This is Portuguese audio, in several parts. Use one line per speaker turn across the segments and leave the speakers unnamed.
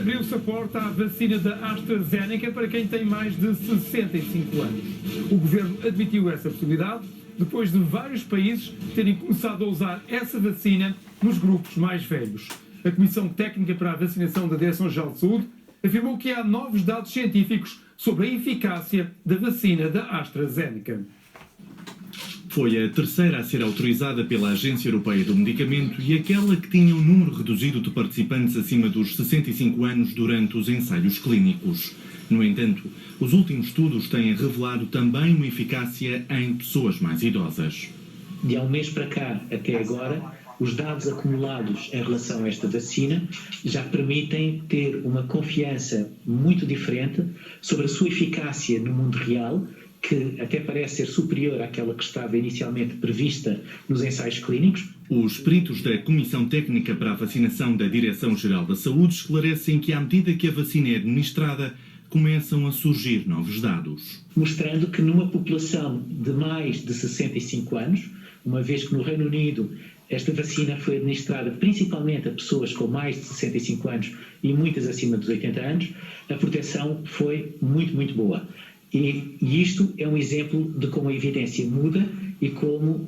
Abriu-se a porta à vacina da AstraZeneca para quem tem mais de 65 anos. O governo admitiu essa possibilidade depois de vários países terem começado a usar essa vacina nos grupos mais velhos. A Comissão Técnica para a Vacinação da Direção-Geral de Saúde afirmou que há novos dados científicos sobre a eficácia da vacina da AstraZeneca.
Foi a terceira a ser autorizada pela Agência Europeia do Medicamento e aquela que tinha um número reduzido de participantes acima dos 65 anos durante os ensaios clínicos. No entanto, os últimos estudos têm revelado também uma eficácia em pessoas mais idosas.
De há um mês para cá, até agora, os dados acumulados em relação a esta vacina já permitem ter uma confiança muito diferente sobre a sua eficácia no mundo real, que até parece ser superior àquela que estava inicialmente prevista nos ensaios clínicos.
Os peritos da Comissão Técnica para a Vacinação da Direção-Geral da Saúde esclarecem que, à medida que a vacina é administrada, começam a surgir novos dados.
Mostrando que numa população de mais de 65 anos, uma vez que no Reino Unido esta vacina foi administrada principalmente a pessoas com mais de 65 anos e muitas acima dos 80 anos, a proteção foi muito, muito boa. E isto é um exemplo de como a evidência muda e como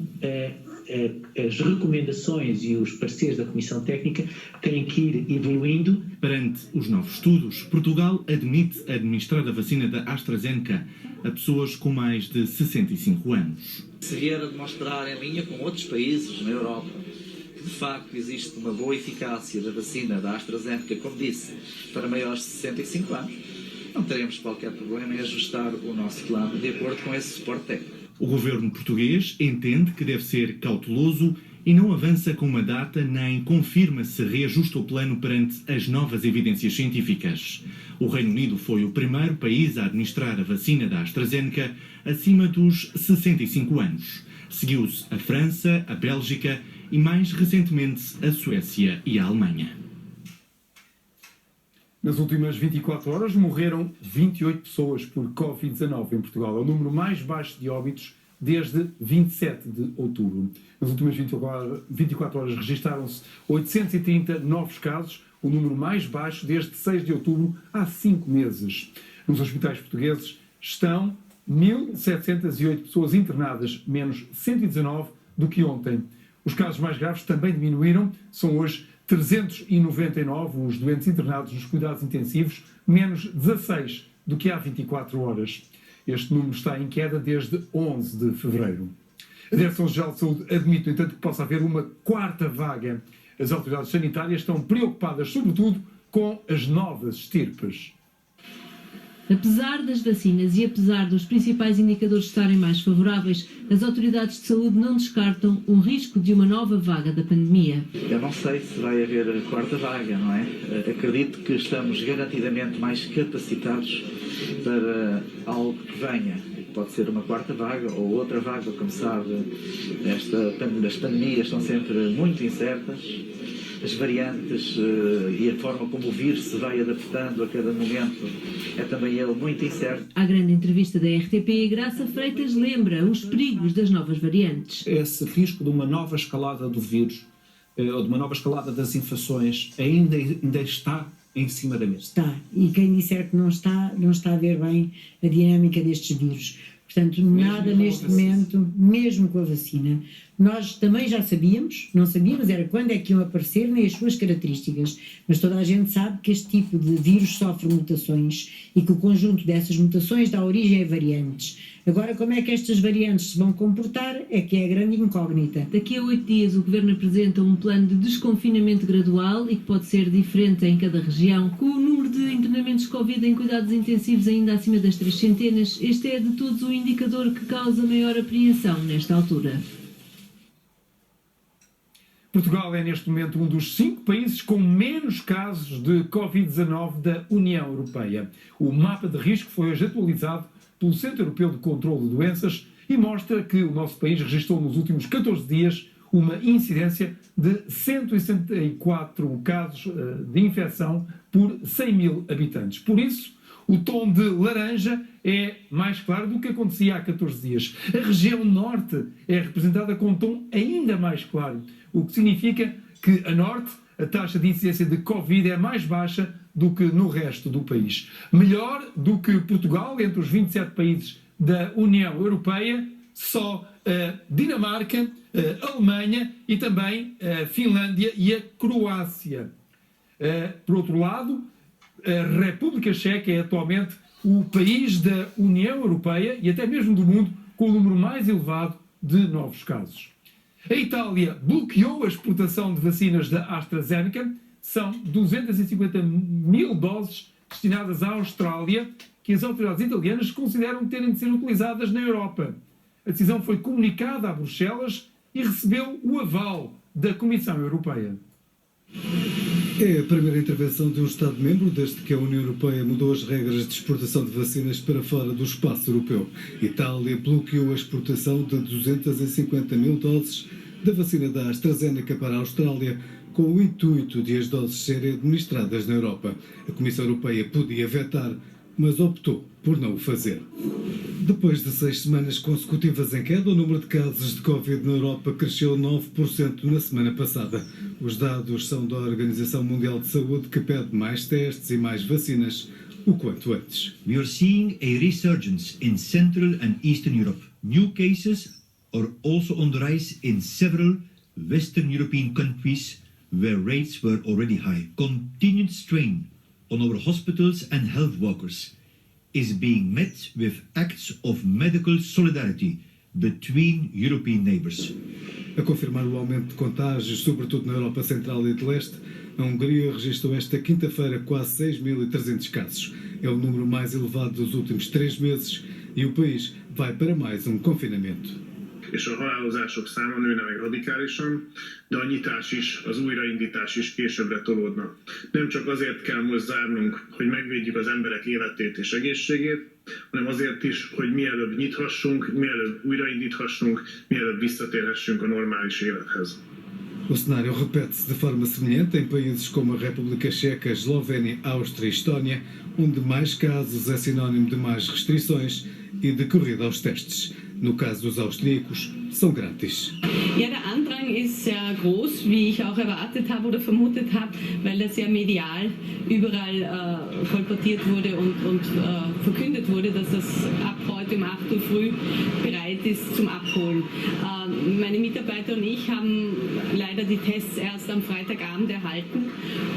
as recomendações e os pareceres da Comissão Técnica têm que ir evoluindo.
Perante os novos estudos, Portugal admite administrar a vacina da AstraZeneca a pessoas com mais de 65 anos.
Se vier a demonstrar em linha com outros países na Europa que de facto existe uma boa eficácia da vacina da AstraZeneca, como disse, para maiores de 65 anos, não teremos qualquer problema em ajustar o nosso plano de acordo com esse suporte técnico.
O governo português entende que deve ser cauteloso e não avança com uma data nem confirma se reajusta o plano perante as novas evidências científicas. O Reino Unido foi o primeiro país a administrar a vacina da AstraZeneca acima dos 65 anos. Seguiu-se a França, a Bélgica e, mais recentemente, a Suécia e a Alemanha.
Nas últimas 24 horas morreram 28 pessoas por Covid-19 em Portugal. É o número mais baixo de óbitos desde 27 de outubro. Nas últimas 24 horas registaram-se 830 novos casos, o número mais baixo desde 6 de outubro, há 5 meses. Nos hospitais portugueses estão 1.708 pessoas internadas, menos 119 do que ontem. Os casos mais graves também diminuíram, são hoje 399 os doentes internados nos cuidados intensivos, menos 16 do que há 24 horas. Este número está em queda desde 11 de fevereiro. A Direção-Geral de Saúde admite, no entanto, que possa haver uma quarta vaga. As autoridades sanitárias estão preocupadas, sobretudo, com as novas estirpes.
Apesar das vacinas e apesar dos principais indicadores estarem mais favoráveis, as autoridades de saúde não descartam o risco de uma nova vaga da pandemia.
Eu não sei se vai haver a quarta vaga, não é? Acredito que estamos garantidamente mais capacitados para algo que venha. Pode ser uma quarta vaga ou outra vaga, como sabe, as pandemias estão sempre muito incertas. As variantes e a forma como o vírus se vai adaptando a cada momento é também ele muito incerto.
À grande entrevista da RTP, Graça Freitas lembra os perigos das novas variantes.
Esse risco de uma nova escalada do vírus, ou de uma nova escalada das infecções, ainda está em cima da mesa.
Está. E quem disser que não está a ver bem a dinâmica destes vírus. Portanto, nada neste momento, mesmo com a vacina. Nós também já sabíamos, não sabíamos era quando é que iam aparecer nem as suas características, mas toda a gente sabe que este tipo de vírus sofre mutações e que o conjunto dessas mutações dá origem a variantes. Agora, como é que estas variantes se vão comportar é que é a grande incógnita.
Daqui a 8 dias o Governo apresenta um plano de desconfinamento gradual e que pode ser diferente em cada região. Com o número de internamentos Covid em cuidados intensivos ainda acima das 300, este é de todos o indicador que causa maior apreensão nesta altura.
Portugal é neste momento um dos 5 países com menos casos de Covid-19 da União Europeia. O mapa de risco foi hoje atualizado pelo Centro Europeu de Controlo de Doenças e mostra que o nosso país registrou nos últimos 14 dias uma incidência de 164 casos de infecção por 100 mil habitantes. Por isso, o tom de laranja é mais claro do que acontecia há 14 dias. A região norte é representada com um tom ainda mais claro, o que significa que a norte, a taxa de incidência de Covid é mais baixa do que no resto do país. Melhor do que Portugal, entre os 27 países da União Europeia, só a Dinamarca, a Alemanha e também a Finlândia e a Croácia. Por outro lado, a República Checa é atualmente o país da União Europeia e até mesmo do mundo com o número mais elevado de novos casos. A Itália bloqueou a exportação de vacinas da AstraZeneca. São 250 mil doses destinadas à Austrália que as autoridades italianas consideram terem de ser utilizadas na Europa. A decisão foi comunicada a Bruxelas e recebeu o aval da Comissão Europeia.
É a primeira intervenção de um Estado-membro desde que a União Europeia mudou as regras de exportação de vacinas para fora do espaço europeu. Itália bloqueou a exportação de 250 mil doses da vacina da AstraZeneca para a Austrália, com o intuito de as doses serem administradas na Europa. A Comissão Europeia podia vetar, mas optou por não o fazer. Depois de 6 semanas consecutivas em queda, o número de casos de Covid na Europa cresceu 9% na semana passada. Os dados são da Organização Mundial de Saúde, que pede mais testes e mais vacinas o quanto antes.
We are seeing a resurgence in Central and Eastern Europe. New cases are also on the rise in several Western European countries where rates were already high. Continued strain on our hospitals and health workers is being met with acts of medical solidarity between European neighbours.
A confirmar o aumento de contágios, sobretudo na Europa Central e de Leste, a Hungria registrou esta quinta-feira quase 6.300 casos. É o número mais elevado dos últimos 3 meses e o país vai para mais um confinamento.
És a halálozások száma nőne meg radikálisan, de a nyitás is, az újraindítás is későbbre tolódna. Nem csak azért kell most zárnunk, hogy megvédjük az emberek életét és egészségét, hanem azért is, hogy mielőbb nyithassunk, mielőbb újraindíthassunk, mielőbb visszatérhessünk a normális élethez.
O cenário repete-se de forma semelhante em países como a República Checa, Eslovénia, Áustria e Estónia, onde mais casos é sinónimo de mais restrições e de corrida aos testes. No caso dos austríacos, são grátis.
Ja, der Andrang ist sehr groß, wie ich auch erwartet habe oder vermutet habe, weil das ja medial überall kolportiert wurde und verkündet wurde, dass das ab heute um 8 Uhr früh bereit ist zum Abholen. Meine Mitarbeiter und ich haben leider die Tests erst am Freitagabend erhalten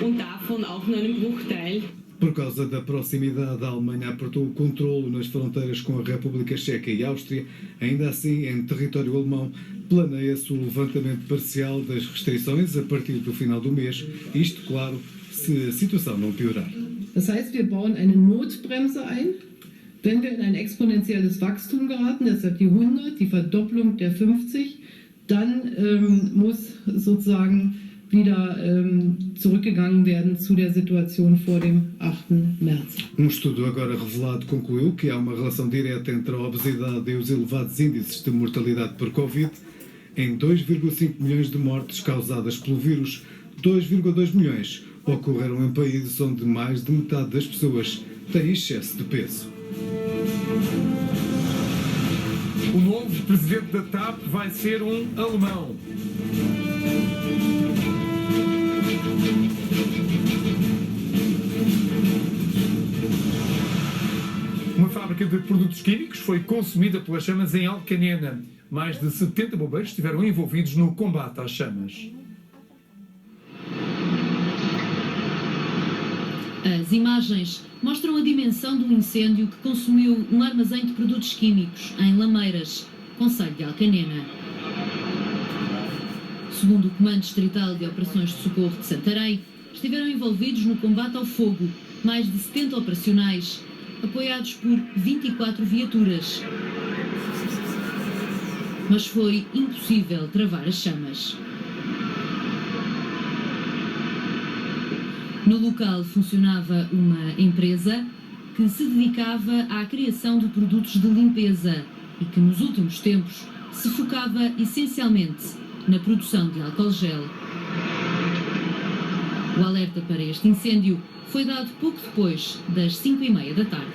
und davon auch nur einen Bruchteil.
Por causa da proximidade, a Alemanha apertou o controlo nas fronteiras com a República Checa e Áustria. Ainda assim, em território alemão, planeia-se o levantamento parcial das restrições a partir do final do mês. Isto, claro, se a situação não piorar.
Das heißt, wir bauen eine Notbremse ein. Wenn wir in ein exponentielles Wachstum geraten, deshalb die 100, die Verdopplung der 50, dann muss sozusagen wieder zurückgegangen werden zu der Situation vor dem 8. März.
Um estudo agora revelado concluiu que há uma relação direta entre a obesidade e os elevados índices de mortalidade por Covid. Em 2,5 milhões de mortes causadas pelo vírus, 2,2 milhões ocorreram em países onde mais de metade das pessoas têm excesso de peso.
O novo presidente da TAP vai ser um alemão. Uma fábrica de produtos químicos foi consumida pelas chamas em Alcanena. Mais de 70 bombeiros estiveram envolvidos no combate às chamas.
As imagens mostram a dimensão do incêndio que consumiu um armazém de produtos químicos em Lameiras, concelho de Alcanena. Segundo o Comando Distrital de Operações de Socorro de Santarém, estiveram envolvidos no combate ao fogo mais de 70 operacionais, apoiados por 24 viaturas. Mas foi impossível travar as chamas. No local funcionava uma empresa que se dedicava à criação de produtos de limpeza e que nos últimos tempos se focava essencialmente na produção de álcool gel. O alerta para este incêndio foi dado pouco depois das 5h30 da tarde.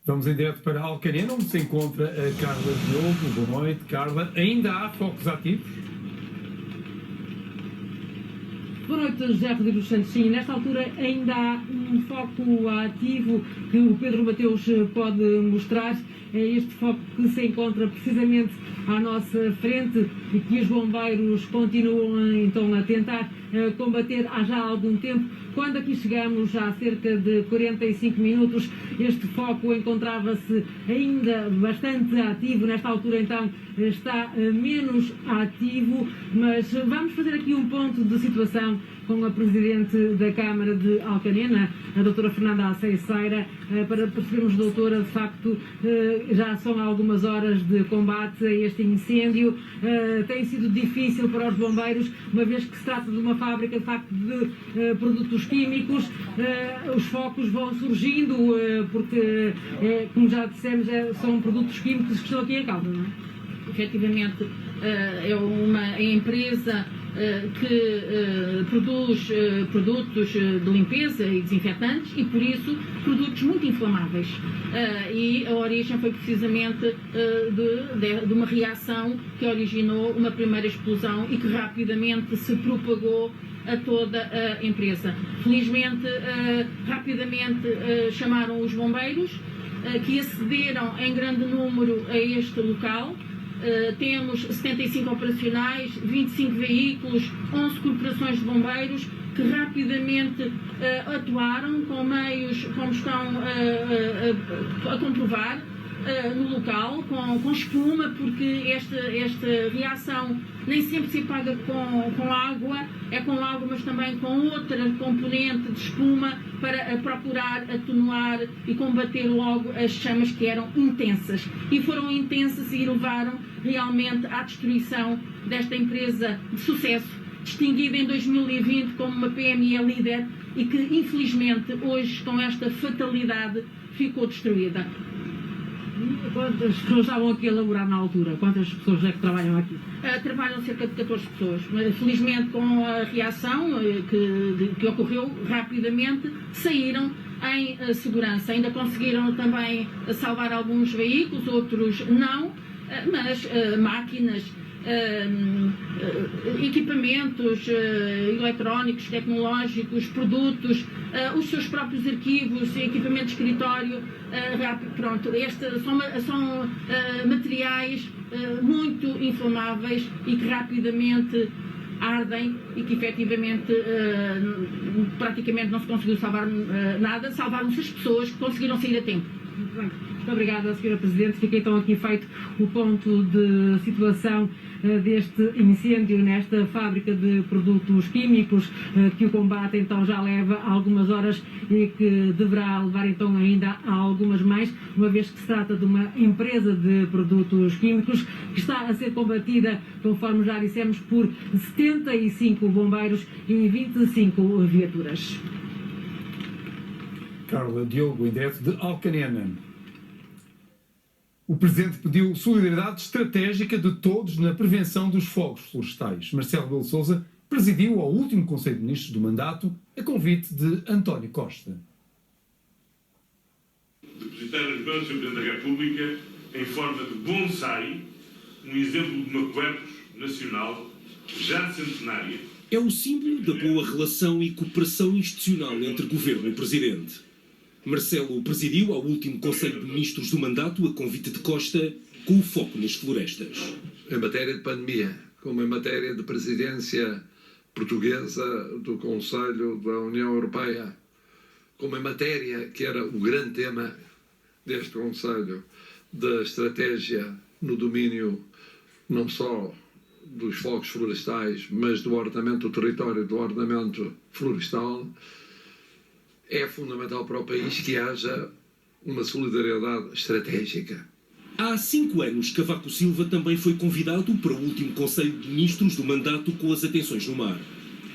Vamos em direto para Alcanena, onde se encontra a Carla Diogo. Boa noite, Carla. Ainda há focos ativos?
Boa noite, José Rodrigues Santos. Sim, nesta altura ainda há um foco ativo que o Pedro Mateus pode mostrar. É este foco que se encontra precisamente à nossa frente e que os bombeiros continuam então a tentar combater há já algum tempo. Quando aqui chegamos, há cerca de 45 minutos, este foco encontrava-se ainda bastante ativo. Nesta altura, então, está menos ativo, mas vamos fazer aqui um ponto de situação com a Presidente da Câmara de Alcanena, a doutora Fernanda Aceiceira, para percebermos, doutora, de facto, já são algumas horas de combate a este incêndio. Tem sido difícil para os bombeiros, uma vez que se trata de uma fábrica, de facto, de produtos químicos. Os focos vão surgindo, porque, como já dissemos, são produtos químicos que estão aqui em causa, não é?
Efetivamente, é uma empresa que produz produtos de limpeza e desinfetantes e, por isso, produtos muito inflamáveis. E a origem foi precisamente de uma reação que originou uma primeira explosão e que rapidamente se propagou a toda a empresa. Felizmente, rapidamente chamaram os bombeiros, que acederam em grande número a este local. Temos 75 operacionais, 25 veículos, 11 corporações de bombeiros que rapidamente atuaram com meios, como estão a comprovar, no local, com espuma, porque esta reação nem sempre se apaga com água, mas também com outra componente de espuma para procurar atenuar e combater logo as chamas que eram intensas. E foram intensas e levaram realmente à destruição desta empresa de sucesso, distinguida em 2020 como uma PME líder e que, infelizmente, hoje, com esta fatalidade, ficou destruída.
Quantas pessoas estavam aqui a elaborar na altura? Quantas pessoas é que trabalham aqui?
Trabalham cerca de 14 pessoas. Felizmente, com a reação que ocorreu rapidamente, saíram em segurança. Ainda conseguiram também salvar alguns veículos, outros não, mas máquinas, equipamentos eletrónicos, tecnológicos, produtos, os seus próprios arquivos, equipamento de escritório, pronto, são materiais muito inflamáveis e que rapidamente ardem e que efetivamente praticamente não se conseguiu salvar nada, salvaram-se as pessoas que conseguiram sair a tempo.
Muito bem. Muito obrigada, Sra. Presidente. Fica então aqui feito o ponto de situação deste incêndio nesta fábrica de produtos químicos, que o combate então já leva algumas horas e que deverá levar então ainda a algumas mais, uma vez que se trata de uma empresa de produtos químicos que está a ser combatida, conforme já dissemos, por 75 bombeiros e 25 viaturas.
Carla Diogo, em direto de Alcanena. O Presidente pediu solidariedade estratégica de todos na prevenção dos fogos florestais. Marcelo Rebelo de Sousa presidiu ao último Conselho de Ministros do mandato a convite de António Costa.
Depositar nas mãos do Sr. Presidente da República, em forma de bonsai, um exemplo de uma quercus nacional já centenária.
É o símbolo da boa relação e cooperação institucional entre Governo e Presidente. Marcelo presidiu ao último Conselho de Ministros do mandato a convite de Costa, com o foco nas florestas.
Em matéria de pandemia, como em matéria de presidência portuguesa do Conselho da União Europeia, como em matéria, que era o grande tema deste Conselho, da estratégia no domínio não só dos fogos florestais, mas do ordenamento do território, do ordenamento florestal, é fundamental para o país que haja uma solidariedade estratégica.
Há 5 anos, Cavaco Silva também foi convidado para o último Conselho de Ministros do mandato com as atenções no mar.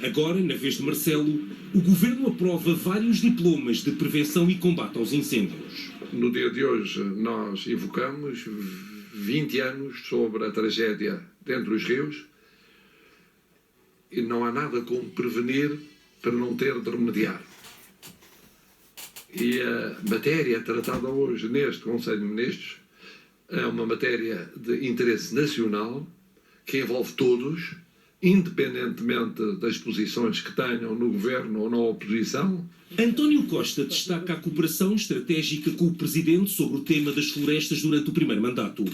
Agora, na vez de Marcelo, o Governo aprova vários diplomas de prevenção e combate aos incêndios.
No dia de hoje, nós evocamos 20 anos sobre a tragédia dentro dos rios e não há nada como prevenir para não ter de remediar. E a matéria tratada hoje neste Conselho de Ministros é uma matéria de interesse nacional que envolve todos, independentemente das posições que tenham no governo ou na oposição.
António Costa destaca a cooperação estratégica com o Presidente sobre o tema das florestas durante o primeiro mandato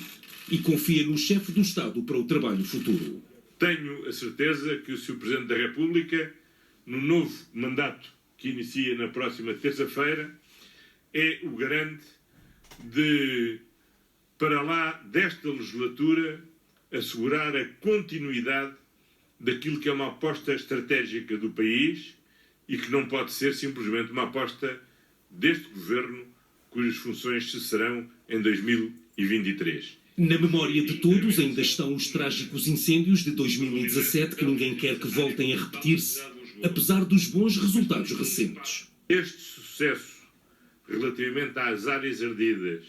e confia no chefe do Estado para o trabalho futuro.
Tenho a certeza que o Sr. Presidente da República, no novo mandato que inicia na próxima terça-feira, é o garante de, para lá desta legislatura, assegurar a continuidade daquilo que é uma aposta estratégica do país e que não pode ser simplesmente uma aposta deste governo, cujas funções cessarão em 2023.
Na memória de todos ainda estão os trágicos incêndios de 2017 que ninguém quer que voltem a repetir-se, apesar dos bons resultados recentes.
Este sucesso relativamente às áreas ardidas,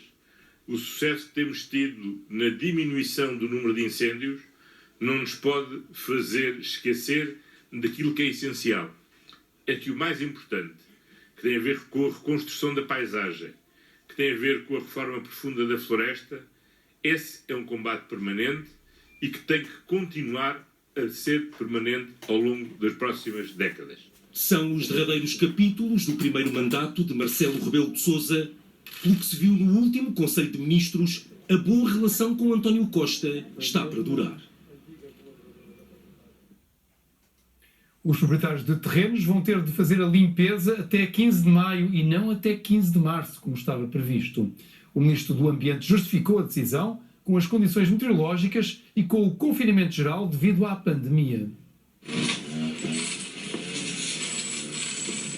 o sucesso que temos tido na diminuição do número de incêndios, não nos pode fazer esquecer daquilo que é essencial. É que o mais importante, que tem a ver com a reconstrução da paisagem, que tem a ver com a reforma profunda da floresta, esse é um combate permanente e que tem que continuar a ser permanente ao longo das próximas décadas.
São os derradeiros capítulos do primeiro mandato de Marcelo Rebelo de Sousa. Pelo que se viu no último Conselho de Ministros, a boa relação com António Costa está para durar.
Os proprietários de terrenos vão ter de fazer a limpeza até 15 de maio e não até 15 de março, como estava previsto. O Ministro do Ambiente justificou a decisão com as condições meteorológicas e com o confinamento geral devido à pandemia.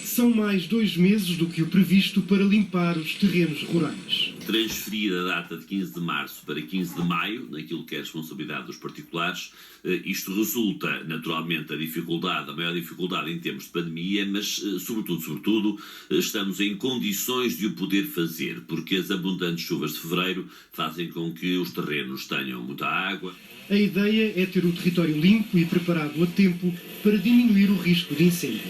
São mais 2 meses do que o previsto para limpar os terrenos rurais.
Transferir a data de 15 de março para 15 de maio, naquilo que é a responsabilidade dos particulares, isto resulta, naturalmente, a maior dificuldade em termos de pandemia, mas, sobretudo, estamos em condições de o poder fazer, porque as abundantes chuvas de fevereiro fazem com que os terrenos tenham muita água.
A ideia é ter o território limpo e preparado a tempo para diminuir o risco de incêndio.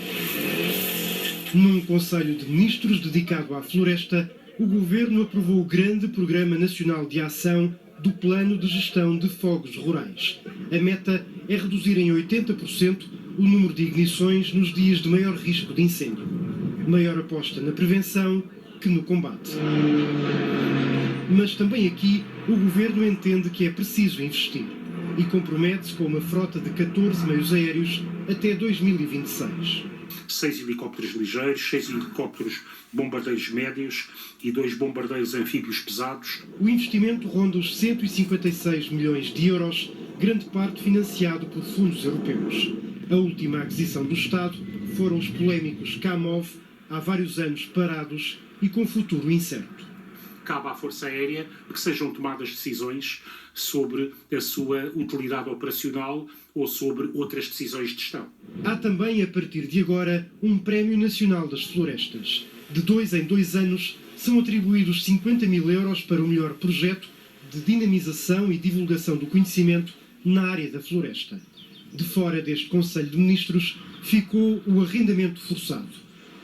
Num Conselho de Ministros dedicado à floresta, o Governo aprovou o grande Programa Nacional de Ação do Plano de Gestão de Fogos Rurais. A meta é reduzir em 80% o número de ignições nos dias de maior risco de incêndio. Maior aposta na prevenção que no combate. Mas também aqui o Governo entende que é preciso investir e compromete-se com uma frota de 14 meios aéreos até 2026.
6 helicópteros ligeiros, 6 helicópteros bombardeiros médios e 2 bombardeiros anfíbios pesados.
O investimento ronda os 156 milhões de euros, grande parte financiado por fundos europeus. A última aquisição do Estado foram os polémicos Kamov, há vários anos parados e com futuro incerto.
Cabe à Força Aérea que sejam tomadas decisões sobre a sua utilidade operacional ou sobre outras decisões de gestão.
Há também, a partir de agora, um Prémio Nacional das Florestas. De 2 em 2 anos, são atribuídos 50 mil euros para o melhor projeto de dinamização e divulgação do conhecimento na área da floresta. De fora deste Conselho de Ministros ficou o arrendamento forçado,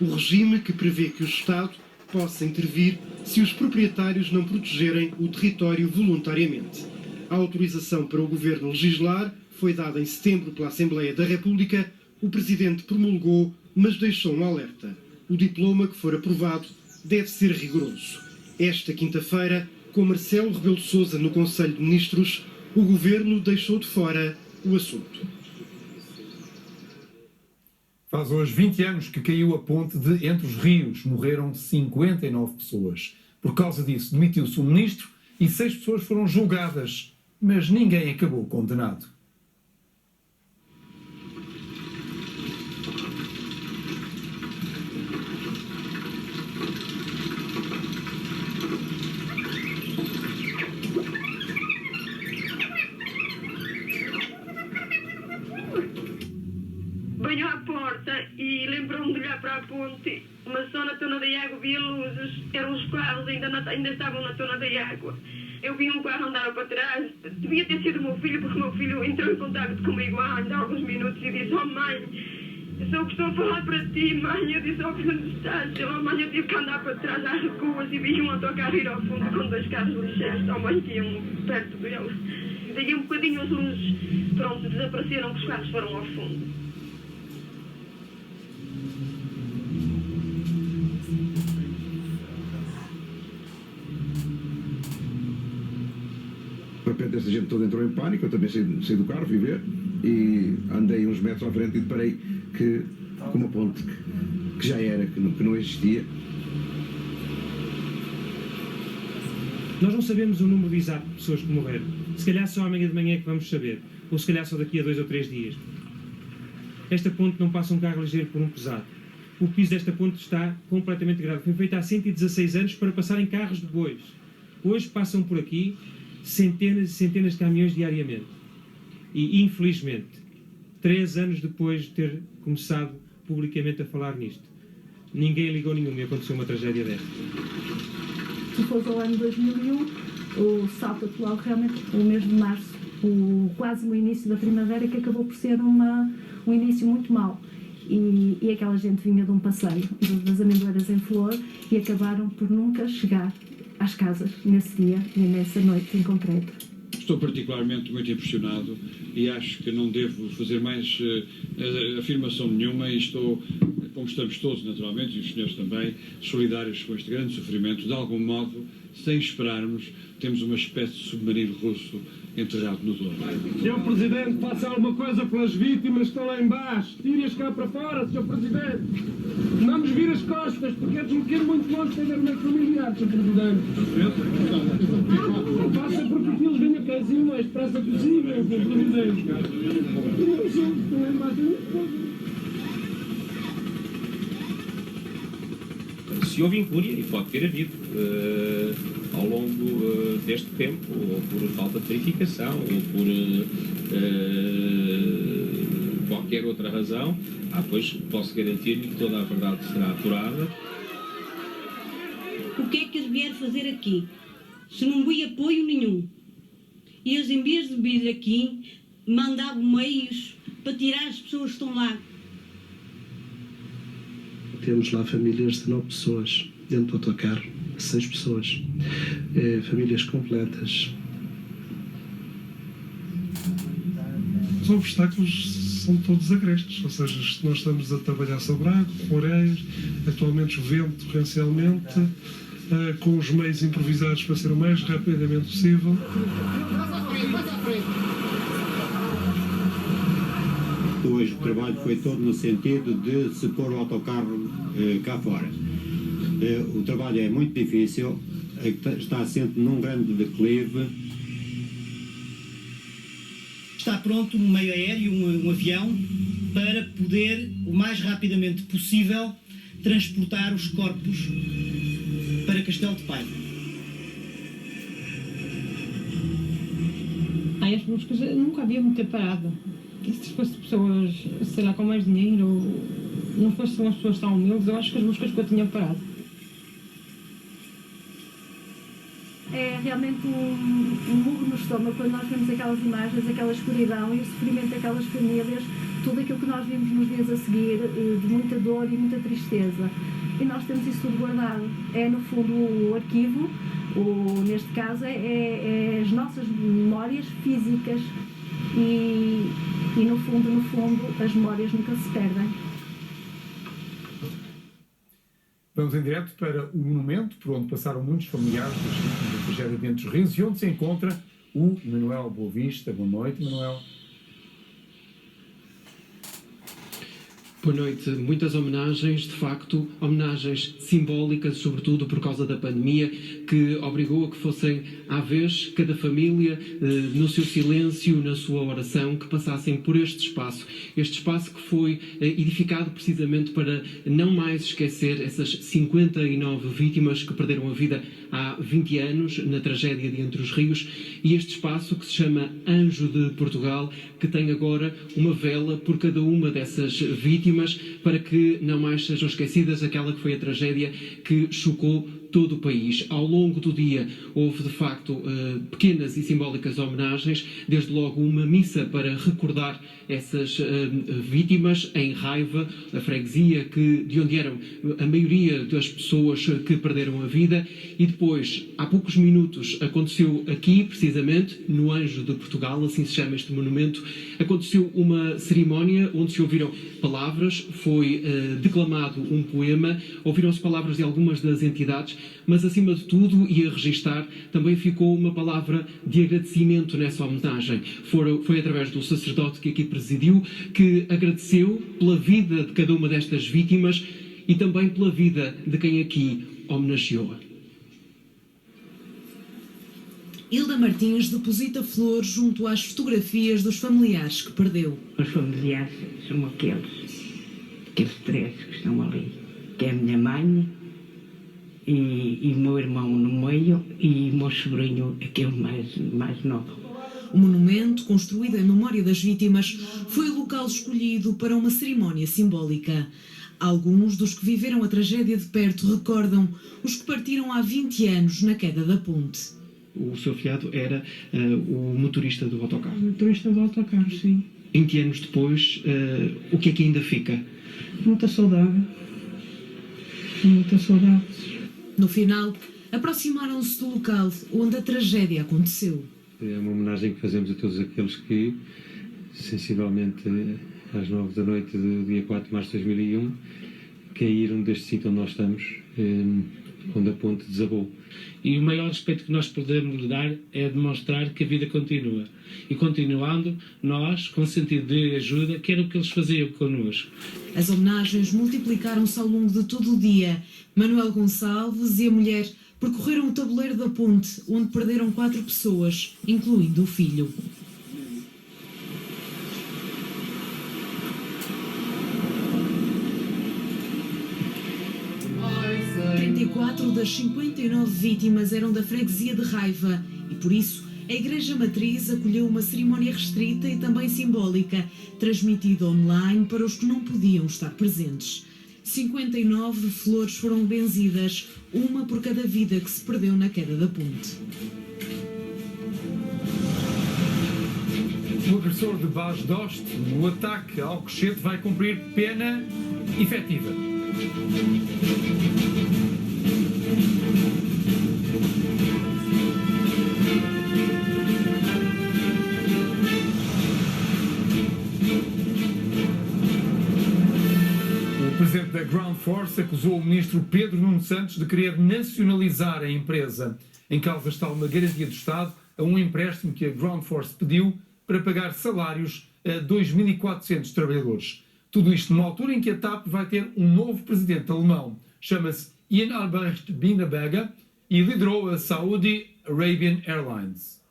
o regime que prevê que o Estado possa intervir se os proprietários não protegerem o território voluntariamente. A autorização para o Governo legislar foi dada em setembro pela Assembleia da República. O Presidente promulgou, mas deixou um alerta. O diploma que for aprovado deve ser rigoroso. Esta quinta-feira, com Marcelo Rebelo de Sousa no Conselho de Ministros, o Governo deixou de fora o assunto.
Faz hoje 20 anos que caiu a ponte de Entre os Rios. Morreram 59 pessoas. Por causa disso, demitiu-se o ministro e 6 pessoas foram julgadas, mas ninguém acabou condenado.
Venho à porta e lembro-me de olhar para a ponte, mas só na tona da água via luzes, eram os carros, ainda estavam na tona da água. Eu vi um carro andar para trás, devia ter sido o meu filho, porque o meu filho entrou em contato comigo há alguns minutos e disse: "Oh mãe, eu só estou a falar para ti, mãe." Eu disse: "Oh, onde estás?" "Oh mãe, eu tive que andar para trás às ruas e vi um autocarro ir ao fundo com 2 carros lixeiros, oh mãe, que iam perto dele." Daí um bocadinho as luzes, pronto, desapareceram, que os carros foram ao fundo.
De repente esta gente toda entrou em pânico, eu também saí do carro, fui ver, e andei uns metros à frente e deparei com uma ponte que já era, que não existia.
Nós não sabemos o número exato de pessoas que morreram. Se calhar só amanhã de manhã é que vamos saber, ou se calhar só daqui a 2 ou 3 dias. Esta ponte não passa um carro ligeiro por um pesado. O piso desta ponte está completamente degradado. Foi feito há 116 anos para passarem carros de bois. Hoje passam por aqui centenas e centenas de caminhões diariamente. E, infelizmente, 3 anos depois de ter começado publicamente a falar nisto, ninguém ligou nenhum e aconteceu uma tragédia desta.
Se fosse ao ano 2001, o salto atual realmente, o mês de março, quase o início da primavera, que acabou por ser um início muito mau. E aquela gente vinha de um passeio das amendoeiras em flor e acabaram por nunca chegar às casas nesse dia e nessa noite em concreto.
Estou particularmente muito impressionado e acho que não devo fazer mais afirmação nenhuma e estou, como estamos todos naturalmente, e os senhores também, solidários com este grande sofrimento. De algum modo, sem esperarmos, temos uma espécie de submarino russo enterrado no Douro.
Senhor Presidente, faça alguma coisa pelas vítimas que estão lá embaixo. Tire-as cá para fora, Senhor Presidente. Não nos vire as costas, porque é desloqueiro muito longe para ver o meu familiar, Senhor Presidente. Faça porque o filho venha casinho o mais depressa possível, Senhor Presidente.
Se houve incúria, e pode ter havido ao longo deste tempo, ou por falta de verificação, ou por qualquer outra razão, pois posso garantir-lhe que toda a verdade será apurada.
O que é que eles vieram fazer aqui? Se não vi apoio nenhum. E eles, em vez de vir aqui, mandavam meios para tirar as pessoas que estão lá.
Temos lá famílias de 9 pessoas dentro do autocarro, 6 pessoas, famílias completas.
Os obstáculos são todos agrestes, ou seja, nós estamos a trabalhar sobre água, com areias, atualmente chovendo torrencialmente, com os meios improvisados para ser o mais rapidamente possível.
Hoje o trabalho foi todo no sentido de se pôr o autocarro cá fora. O trabalho é muito difícil, está assente num grande declive.
Está pronto um meio aéreo, um avião, para poder, o mais rapidamente possível, transportar os corpos para Castelo de Paiva.
As buscas nunca havia muito parado. Se fosse pessoas, sei lá, com mais dinheiro, ou não fossem as pessoas tão humildes, eu acho que as buscas que eu tinha parado.
É realmente um murro no estômago quando nós vemos aquelas imagens, aquela escuridão e o sofrimento daquelas famílias, tudo aquilo que nós vimos nos dias a seguir, de muita dor e muita tristeza. E nós temos isso tudo guardado. É, no fundo, o arquivo, neste caso, é as nossas memórias físicas e no fundo, as memórias nunca se perdem.
Vamos em direto para o monumento, por onde passaram muitos familiares das vítimas da tragédia de Entre os Rios e onde se encontra o Manuel Boavista. Boa noite, Manuel.
Boa noite. Muitas homenagens, de facto, homenagens simbólicas, sobretudo por causa da pandemia, que obrigou a que fossem à vez cada família, no seu silêncio, na sua oração, que passassem por este espaço que foi edificado precisamente para não mais esquecer essas 59 vítimas que perderam a vida há 20 anos na tragédia de Entre os Rios, e este espaço que se chama Anjo de Portugal, que tem agora uma vela por cada uma dessas vítimas, para que não mais sejam esquecidas aquela que foi a tragédia que chocou todo o país. Ao longo do dia houve, de facto, pequenas e simbólicas homenagens, desde logo uma missa para recordar essas vítimas em Raiva, a freguesia de onde eram a maioria das pessoas que perderam a vida, e depois, há poucos minutos, aconteceu aqui, precisamente, no Anjo de Portugal, assim se chama este monumento, aconteceu uma cerimónia onde se ouviram palavras, foi declamado um poema, ouviram-se palavras de algumas das entidades, mas acima de tudo, e a registar, também ficou uma palavra de agradecimento nessa homenagem. Foi através do sacerdote que aqui presidiu, que agradeceu pela vida de cada uma destas vítimas e também pela vida de quem aqui homenageou.
Hilda Martins deposita flores junto às fotografias dos familiares que perdeu.
Os familiares são aqueles três que estão ali, que é a minha mãe e o meu irmão no meio e o meu sobrinho, aquele mais novo.
O monumento, construído em memória das vítimas, foi o local escolhido para uma cerimónia simbólica. Alguns dos que viveram a tragédia de perto recordam os que partiram há 20 anos na queda da ponte.
O seu filhado era o motorista do autocarro.
O motorista do autocarro, sim.
20 anos depois, o que é que ainda fica?
Muita saudade. Muita saudade.
No final, aproximaram-se do local onde a tragédia aconteceu.
É uma homenagem que fazemos a todos aqueles que, sensivelmente às 9 da noite do dia 4 de março de 2001, caíram deste sítio onde nós estamos, onde a ponte desabou.
E o maior respeito que nós podemos lhe dar é demonstrar que a vida continua. E continuando, nós, com sentido de ajuda, que era o que eles faziam connosco.
As homenagens multiplicaram-se ao longo de todo o dia. Manuel Gonçalves e a mulher percorreram o tabuleiro da ponte, onde perderam 4 pessoas, incluindo o filho. Quatro das 59 vítimas eram da freguesia de Raiva e, por isso, a Igreja Matriz acolheu uma cerimónia restrita e também simbólica, transmitida online para os que não podiam estar presentes. 59 flores foram benzidas, uma por cada vida que se perdeu na queda da ponte.
O agressor de Bas Dost, no ataque ao Alcochete, vai cumprir pena efetiva. O presidente da Ground Force acusou o ministro Pedro Nuno Santos de querer nacionalizar a empresa. Em causa está uma garantia do Estado a um empréstimo que a Ground Force pediu para pagar salários a 2.400 trabalhadores. Tudo isto numa altura em que a TAP vai ter um novo presidente alemão. Chama-se Ian Albrecht Binderberger e liderou a Saudi Arabian Airlines.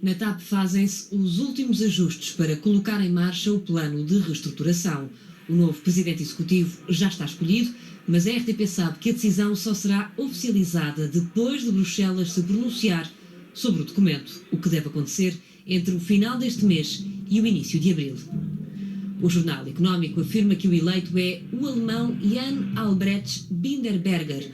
Na TAP fazem-se os últimos ajustes para colocar em marcha o plano de reestruturação. O novo presidente executivo já está escolhido, mas a RTP sabe que a decisão só será oficializada depois de Bruxelas se pronunciar sobre o documento, o que deve acontecer entre o final deste mês e o início de abril. O Jornal Económico afirma que o eleito é o alemão Jan Albrecht Binderberger.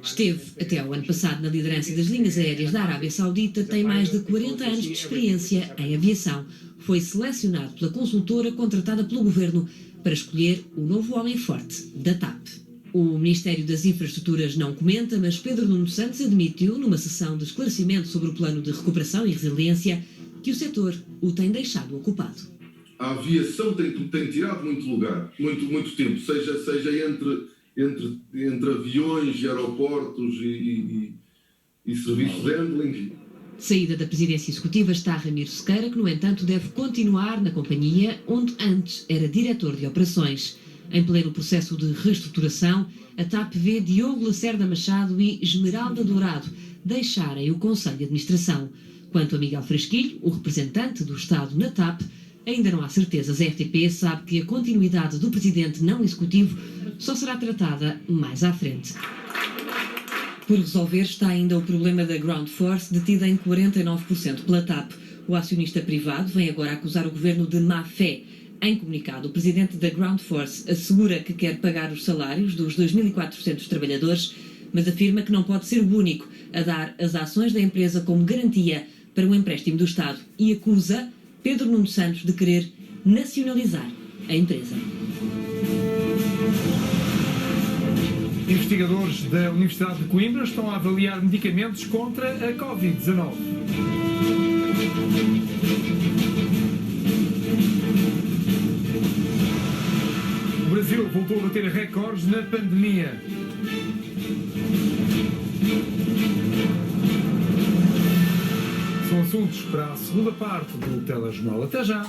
Esteve até ao ano passado na liderança das linhas aéreas da Arábia Saudita, tem mais de 40 anos de experiência em aviação. Foi selecionado pela consultora contratada pelo governo para escolher o novo homem forte da TAP. O Ministério das Infraestruturas não comenta, mas Pedro Nuno Santos admitiu, numa sessão de esclarecimento sobre o plano de recuperação e resiliência, que o setor o tem deixado ocupado.
A aviação tem tirado muito lugar, muito tempo, seja entre aviões, aeroportos e serviços de handling.
Saída da presidência executiva está Ramiro Sequeira, que, no entanto, deve continuar na companhia, onde antes era diretor de operações. Em pleno processo de reestruturação, a TAP vê Diogo Lacerda Machado e Esmeralda Dourado deixarem o Conselho de Administração. Quanto a Miguel Frasquilho, o representante do Estado na TAP, ainda não há certezas. A RTP sabe que a continuidade do presidente não executivo só será tratada mais à frente. Por resolver está ainda o problema da Ground Force, detida em 49% pela TAP. O acionista privado vem agora acusar o governo de má-fé. Em comunicado, o presidente da Ground Force assegura que quer pagar os salários dos 2.400 trabalhadores, mas afirma que não pode ser o único a dar as ações da empresa como garantia para um empréstimo do Estado e acusa Pedro Nuno Santos de querer nacionalizar a empresa.
Investigadores da Universidade de Coimbra estão a avaliar medicamentos contra a Covid-19. O Brasil voltou a bater recordes na pandemia. São assuntos para a segunda parte do Telejornal. Até já!